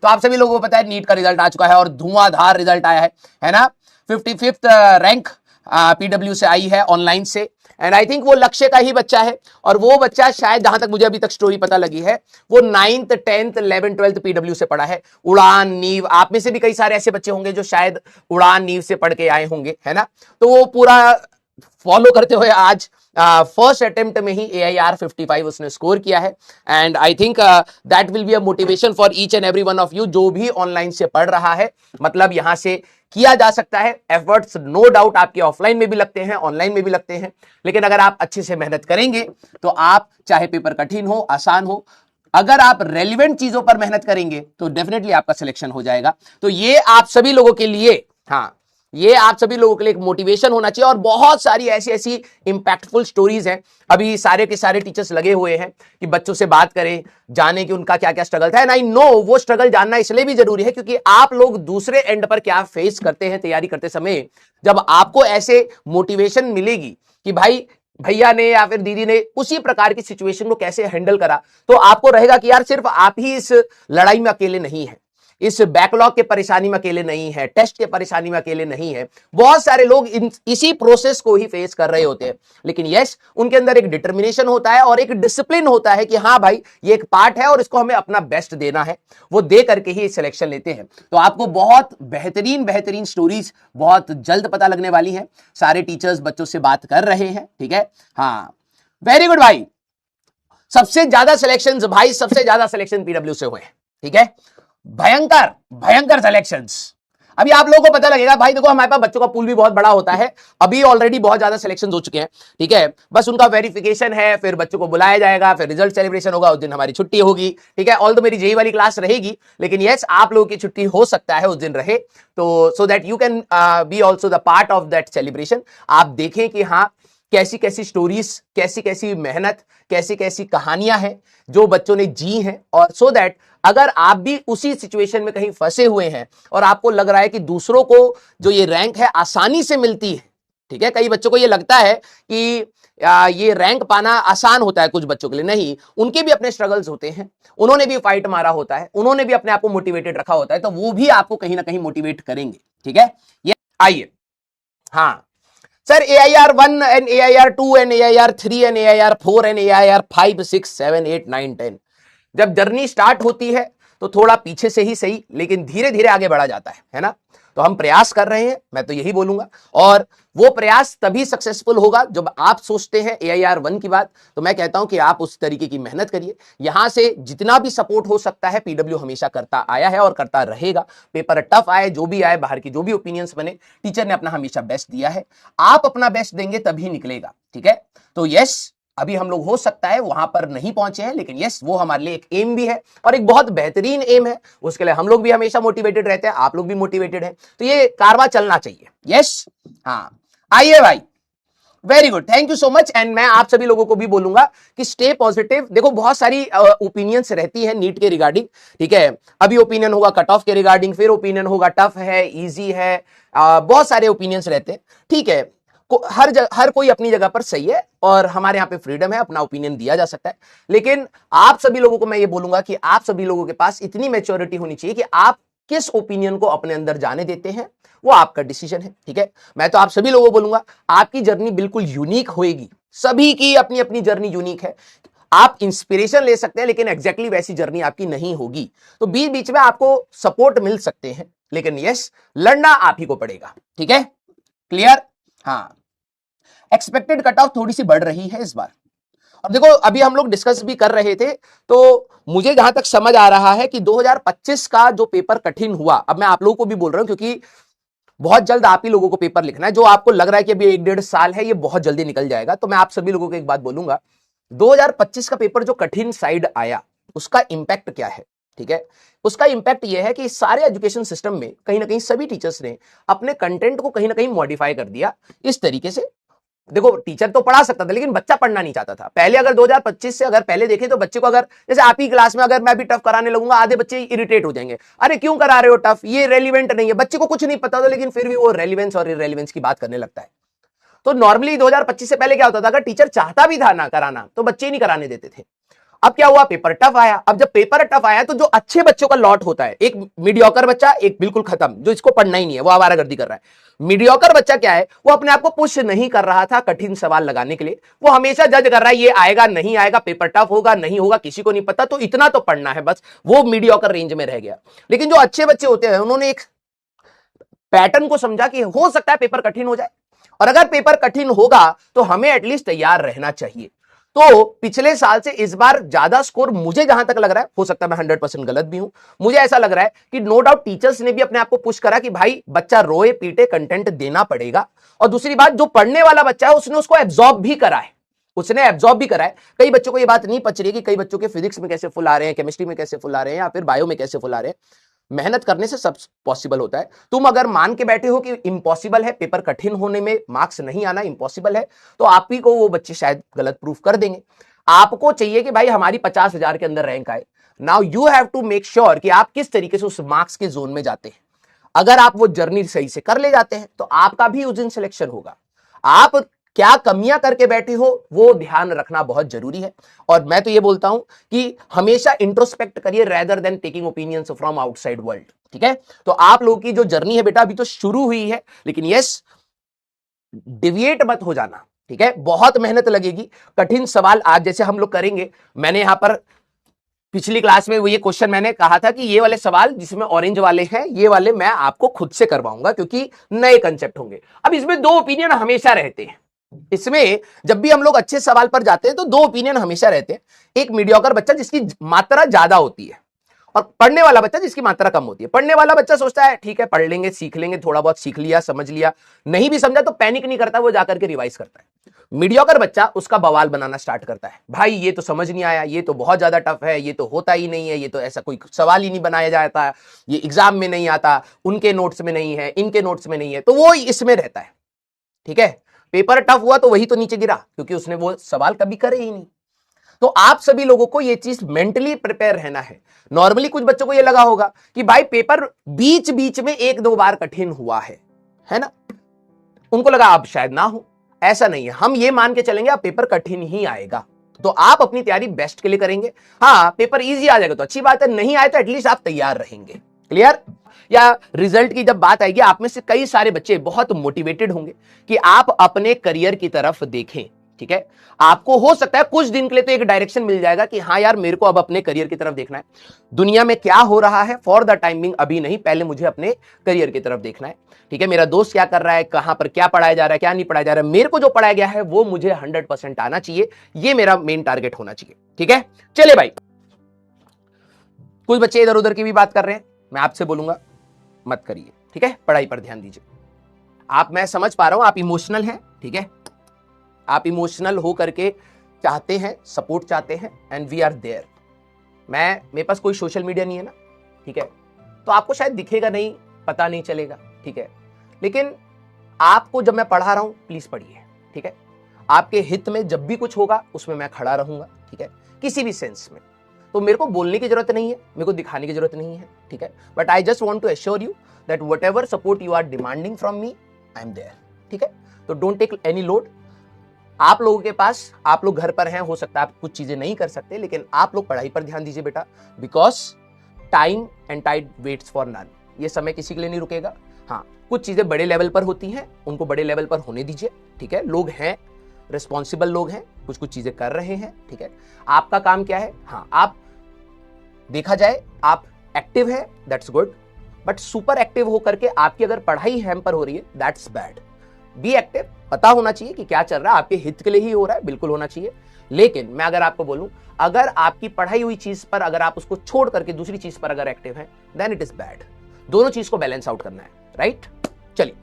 तो आप सभी लोगों को पता है नीट का रिजल्ट आ चुका है और धुआंधार रिजल्ट आया है ना। 55th रैंक पीडब्ल्यू से आई है ऑनलाइन से, एंड आई थिंक वो लक्ष्य का ही बच्चा है, और वो बच्चा शायद जहां तक मुझे अभी तक स्टोरी पता लगी है वो 9th 10th 11th 12th PW से पढ़ा है। उड़ान नीव, आप में से भी कई सारे ऐसे बच्चे होंगे जो शायद उड़ान नीव से पढ़ के आए होंगे, है ना। तो वो पूरा फॉलो करते हुए आज फर्स्ट अटेम्प्ट में ही AIR 55 उसने स्कोर किया है, and I think that will be a motivation for each and every one of you जो भी ऑनलाइन से पढ़ रहा है। मतलब यहां से किया जा सकता है, एफर्ट्स नो डाउट आपके ऑफलाइन में भी लगते हैं, ऑनलाइन में भी लगते हैं, लेकिन अगर आप अच्छे से मेहनत करेंगे तो आप चाहे पेपर कठिन हो आसान हो, अगर आप रेलिवेंट चीजों पर मेहनत करेंगे तो डेफिनेटली आपका सिलेक्शन हो जाएगा। तो ये आप सभी लोगों के लिए, हाँ, ये आप सभी लोगों के लिए एक मोटिवेशन होना चाहिए। और बहुत सारी ऐसी ऐसी इंपैक्टफुल स्टोरीज हैं, अभी सारे के सारे टीचर्स लगे हुए हैं कि बच्चों से बात करें, जाने कि उनका क्या क्या स्ट्रगल था। एंड आई नो वो स्ट्रगल जानना इसलिए भी जरूरी है क्योंकि आप लोग दूसरे एंड पर क्या फेस करते हैं तैयारी करते समय। जब आपको ऐसे मोटिवेशन मिलेगी कि भाई भैया ने या फिर दीदी ने उसी प्रकार की सिचुएशन को कैसे हैंडल करा, तो आपको रहेगा कि यार सिर्फ आप ही इस लड़ाई में अकेले नहीं है, इस बैकलॉग के परेशानी में अकेले नहीं है, टेस्ट के परेशानी में अकेले नहीं है। बहुत सारे लोग इसी प्रोसेस को ही फेस कर रहे होते हैं, लेकिन यस उनके अंदर एक डिटर्मिनेशन होता है और एक डिसिप्लिन होता है कि हाँ भाई ये एक पार्ट है और इसको हमें अपना बेस्ट देना है, वो दे करके ही सिलेक्शन लेते हैं। तो आपको बहुत बेहतरीन बेहतरीन स्टोरीज बहुत जल्द पता लगने वाली है। सारे टीचर्स बच्चों से बात कर रहे हैं, ठीक है। हाँ, वेरी गुड भाई, सबसे ज्यादा सिलेक्शन भाई, सबसे ज्यादा सिलेक्शन पीडब्ल्यू से हुए हैं, ठीक है। भयंकर भयंकर सिलेक्शंस। अभी आप लोगों को पता लगेगा भाई, देखो हमारे पास बच्चों का पूल भी बहुत बड़ा होता है, अभी ऑलरेडी बहुत ज्यादा सिलेक्शन हो चुके हैं, ठीक है। बस उनका वेरिफिकेशन है, फिर बच्चों को बुलाया जाएगा, फिर रिजल्ट सेलिब्रेशन होगा, उस दिन हमारी छुट्टी होगी, ठीक है। ऑल तो मेरी जेई वाली क्लास रहेगी, लेकिन यस आप लोगों की छुट्टी हो सकता है उस दिन रहे, तो so that you can be also the part of that celebration. आप देखें कि हाँ कैसी कैसी स्टोरीज, कैसी कैसी मेहनत, कैसी कैसी कहानियां हैं जो बच्चों ने जी हैं, और सो दैट अगर आप भी उसी सिचुएशन में कहीं फंसे हुए हैं और आपको लग रहा है कि दूसरों को जो ये रैंक है आसानी से मिलती है, ठीक है। कई बच्चों को ये लगता है कि ये रैंक पाना आसान होता है, कुछ बच्चों के लिए नहीं, उनके भी अपने स्ट्रगल्स होते हैं, उन्होंने भी फाइट मारा होता है, उन्होंने भी अपने आप को मोटिवेटेड रखा होता है, तो वो भी आपको कहीं ना कहीं मोटिवेट करेंगे, ठीक है। ये आइए, हाँ sir, AIR 1 and AIR 2 and AIR 3 and AIR 4 and AIR 5 6 7 8 9 10 जब जर्नी स्टार्ट होती है तो थोड़ा पीछे से ही सही, लेकिन धीरे धीरे आगे बढ़ा जाता है ना। तो हम प्रयास कर रहे हैं, मैं तो यही बोलूंगा, और वो प्रयास तभी सक्सेसफुल होगा जब आप सोचते हैं AIR 1 की बात, तो मैं कहता हूं कि आप उस तरीके की मेहनत करिए। यहां से जितना भी सपोर्ट हो सकता है पीडब्ल्यू हमेशा करता आया है और करता रहेगा। पेपर टफ आए, जो भी आए, बाहर की जो भी ओपिनियंस बने, टीचर ने अपना हमेशा बेस्ट दिया है, आप अपना बेस्ट देंगे तभी निकलेगा, ठीक है। तो यस, अभी हम लोग हो सकता है वहां पर नहीं पहुंचे हैं, लेकिन यस वो हमारे लिए एक एम भी है और एक बहुत बेहतरीन एम है, उसके लिए हम लोग भी हमेशा मोटिवेटेड रहते हैं, आप लोग भी मोटिवेटेड हैं, तो ये कारवां चलना चाहिए। यस, हाँ, आइए भाई, very good, thank you so much. And मैं आप सभी लोगों को भी बोलूंगा कि स्टे पॉजिटिव। देखो बहुत सारी ओपिनियंस रहती है नीट के रिगार्डिंग, ठीक है। अभी ओपिनियन होगा कट ऑफ के रिगार्डिंग, फिर ओपिनियन होगा टफ है, इजी है, बहुत सारे ओपिनियंस रहते हैं, ठीक है। हर कोई अपनी जगह पर सही है और हमारे यहाँ पे फ्रीडम है, अपना ओपिनियन दिया जा सकता है, लेकिन आप सभी लोगों को मैं ये बोलूंगा कि आप सभी लोगों के पास इतनी मैच्योरिटी होनी चाहिए कि आप किस ओपिनियन को अपने अंदर जाने देते हैं, वो आपका डिसीजन है, ठीक है। मैं तो आप सभी लोगों को बोलूंगा आपकी जर्नी बिल्कुल यूनिक होएगी, सभी की अपनी अपनी जर्नी यूनिक है। आप इंस्पिरेशन ले सकते हैं, लेकिन एग्जैक्टली वैसी जर्नी आपकी नहीं होगी, तो बीच बीच में आपको सपोर्ट मिल सकते हैं, लेकिन यस लड़ना आप ही को पड़ेगा, ठीक है। क्लियर, हाँ। एक्सपेक्टेड कट ऑफ थोड़ी सी बढ़ रही है इस बार। अब देखो अभी हम लोग डिस्कस भी कर रहे थे, तो मुझे जहां तक समझ आ रहा है कि 2025 का जो पेपर कठिन हुआ, अब मैं आप लोगों को भी बोल रहा हूं क्योंकि बहुत जल्द आप ही लोगों को पेपर लिखना है, जो आपको लग रहा है कि अभी 1-1.5 साल है, ये बहुत जल्दी निकल जाएगा। तो मैं आप सभी लोगों को एक बात बोलूंगा, 2025 का पेपर जो कठिन साइड आया उसका इंपैक्ट क्या है, ठीक है। उसका इंपैक्ट यह है कि सारे एजुकेशन सिस्टम में कहीं ना कहीं सभी टीचर्स ने अपने कंटेंट को कहीं ना कहीं मॉडिफाई कर दिया इस तरीके से। देखो टीचर तो पढ़ा सकता था, लेकिन बच्चा पढ़ना नहीं चाहता था। पहले अगर 2025 से अगर पहले देखें तो बच्चे को अगर जैसे आप ही क्लास में अगर मैं भी टफ कराने लगूंगा, आधे बच्चे इरिटेट हो जाएंगे, अरे क्यों करा रहे हो टफ, ये रेलिवेंट नहीं है। बच्चे को कुछ नहीं पता था, लेकिन फिर भी वो रेलिवेंस और इरेलीवेंस की बात करने लगता है। तो नॉर्मली 2025 से पहले क्या होता था, अगर टीचर चाहता भी था ना कराना तो बच्चे नहीं कराने देते थे। अब क्या हुआ, पेपर टफ आया। अब जब पेपर टफ आया तो जो अच्छे बच्चों का लॉट होता है, एक मीडियोकर बच्चा, एक बिल्कुल खत्म, जो इसको पढ़ना ही नहीं है, वो आवारागर्दी कर रहा है। मीडियोकर बच्चा क्या है, वो अपने आप को पुश नहीं कर रहा था कठिन सवाल लगाने के लिए, वो हमेशा जज कर रहा है ये आएगा नहीं आएगा, पेपर टफ होगा नहीं होगा, किसी को नहीं पता, तो इतना तो पढ़ना है बस, वो मीडियोकर रेंज में रह गया। लेकिन जो अच्छे बच्चे होते हैं, उन्होंने एक पैटर्न को समझा कि हो सकता है पेपर कठिन हो जाए, और अगर पेपर कठिन होगा तो हमें एटलीस्ट तैयार रहना चाहिए। तो पिछले साल से इस बार ज्यादा स्कोर मुझे जहां तक लग रहा है, हो सकता है मैं 100% गलत भी हूं, मुझे ऐसा लग रहा है कि नो डाउट टीचर्स ने भी अपने आप को पुश करा कि भाई बच्चा रोए पीटे, कंटेंट देना पड़ेगा। और दूसरी बात, जो पढ़ने वाला बच्चा है उसने उसको एब्जॉर्ब भी करा है, उसने एब्जॉर्ब भी करा है। कई बच्चों को यह बात नहीं पच रही है कि कई बच्चों के फिजिक्स में कैसे फुल आ रहे हैं, केमिस्ट्री में कैसे फुल आ रहे हैं, या फिर बायो में कैसे फुल आ रहे हैं। मेहनत करने से सब पॉसिबल होता है। तुम अगर मान के बैठे हो कि इंपॉसिबल है, पेपर कठिन होने में मार्क्स नहीं आना इंपॉसिबल है, तो आप ही को वो बच्चे शायद गलत प्रूफ कर देंगे। आपको चाहिए कि भाई हमारी 50,000 के अंदर रैंक आए। Now you have to make sure कि आप किस तरीके से उस मार्क्स के जोन में जाते हैं। अगर आप वो जर्नी सही से कर ले जाते हैं तो आपका भी उस दिन सिलेक्शन होगा। आप क्या कमियां करके बैठे हो वो ध्यान रखना बहुत जरूरी है। और मैं तो ये बोलता हूं कि हमेशा इंट्रोस्पेक्ट करिए rather than taking opinions from outside world. ठीक है, तो आप लोगों की जो जर्नी है बेटा अभी तो शुरू हुई है, लेकिन यस, डिविएट मत हो जाना। ठीक है, बहुत मेहनत लगेगी। कठिन सवाल आज जैसे हम लोग करेंगे, मैंने यहां पर पिछली क्लास में वो ये क्वेश्चन मैंने कहा था कि ये वाले सवाल जिसमें ऑरेंज वाले हैं, ये वाले मैं आपको खुद से करवाऊंगा क्योंकि नए कंसेप्ट होंगे। अब इसमें दो ओपिनियन हमेशा रहते हैं। इसमें जब भी हम लोग अच्छे सवाल पर जाते हैं तो दो ओपिनियन हमेशा रहते हैं। एक मीडियोकर बच्चा जिसकी मात्रा ज्यादा होती है, और पढ़ने वाला बच्चा जिसकी मात्रा कम होती है। पढ़ने वाला बच्चा सोचता है ठीक है पढ़ लेंगे, सीख लेंगे, थोड़ा बहुत सीख लिया, समझ लिया, नहीं भी समझा तो पैनिक नहीं करता, वो जाकर के रिवाइज करता है। मीडियोकर बच्चा उसका बवाल बनाना स्टार्ट करता है, भाई ये तो समझ नहीं आया, ये तो बहुत ज्यादा टफ है, ये तो होता ही नहीं है, ये तो ऐसा कोई सवाल ही नहीं बनाया जाता, ये एग्जाम में नहीं आता, उनके नोट्स में नहीं है, इनके नोट्स में नहीं है, तो वो इसमें रहता है। ठीक है, पेपर टफ हुआ तो वही तो नीचे गिरा क्योंकि उसने वो सवाल कभी करे ही नहीं। तो आप सभी लोगों को ये चीज मेंटली प्रिपेयर रहना है। नॉर्मली कुछ बच्चों को ये लगा होगा कि भाई पेपर बीच बीच में एक दो बार कठिन हुआ है ना, उनको लगा अब शायद ना हो। ऐसा नहीं है, हम ये मान के चलेंगे अब पेपर कठिन ही आएगा, तो आप अपनी तैयारी बेस्ट के लिए करेंगे। हाँ, पेपर इजी आ जाएगा तो अच्छी बात है, नहीं आए तो एटलीस्ट आप तैयार रहेंगे। क्लियर? या रिजल्ट की जब बात आएगी, आप में से कई सारे बच्चे बहुत मोटिवेटेड होंगे कि आप अपने करियर की तरफ देखें। ठीक है, आपको हो सकता है कुछ दिन के लिए तो एक डायरेक्शन मिल जाएगा कि हाँ यार मेरे को अब अपने करियर की तरफ देखना है, दुनिया में क्या हो रहा है फॉर द टाइमिंग अभी नहीं, पहले मुझे अपने करियर की तरफ देखना है। ठीक है, मेरा दोस्त क्या कर रहा है, कहां पर क्या पढ़ाया जा रहा है, क्या नहीं पढ़ाया जा रहा है, मेरे को जो पढ़ाया गया है वो मुझे 100% आना चाहिए, ये मेरा मेन टारगेट होना चाहिए। ठीक है, चले भाई, कुछ बच्चे इधर उधर की भी बात कर रहे हैं, मैं आपसे बोलूंगा मत करिए। ठीक है, पढ़ाई पर ध्यान दीजिए। आप, मैं समझ पा रहा हूं आप इमोशनल हैं। ठीक है, आप इमोशनल हो करके चाहते हैं, सपोर्ट चाहते हैं, एंड वी आर देयर। मेरे पास कोई सोशल मीडिया नहीं है ना, ठीक है, तो आपको शायद दिखेगा नहीं, पता नहीं चलेगा। ठीक है, लेकिन आपको जब मैं पढ़ा रहा हूं प्लीज पढ़िए। ठीक है, आपके हित में जब भी कुछ होगा उसमें मैं खड़ा रहूंगा। ठीक है, किसी भी सेंस में, तो मेरे को बोलने की जरूरत नहीं है, मेरे को दिखाने की जरूरत नहीं है। ठीक है, but I just want to assure you that whatever support you are demanding from me, I am there. ठीक है, तो डोंट टेक एनी लोड। आप लोगों के पास, आप लोग घर पर हैं, हो सकता है आप कुछ चीजें नहीं कर सकते, लेकिन आप लोग पढ़ाई पर ध्यान दीजिए बेटा, because time and tide waits for none. ये समय किसी के लिए नहीं रुकेगा। हाँ, कुछ चीजें बड़े लेवल पर होती हैं, उनको बड़े लेवल पर होने दीजिए। ठीक है, लोग हैं, रिस्पॉन्सिबल लोग हैं, कुछ कुछ चीजें कर रहे हैं। ठीक है, आपका काम क्या है, हाँ आप देखा जाए आप एक्टिव है, that's good, but super active होकर के आपकी अगर पढ़ाई हैम्पर हो रही है, दैट्स बैड। बी एक्टिव, पता होना चाहिए कि क्या चल रहा है, आपके हित के लिए ही हो रहा है, बिल्कुल होना चाहिए। लेकिन मैं अगर आपको बोलूं, अगर आपकी पढ़ाई हुई चीज पर अगर आप उसको छोड़ करके दूसरी चीज पर अगर एक्टिव है, देन इट इज बैड। दोनों चीज को बैलेंस आउट करना है, राइट? चलिए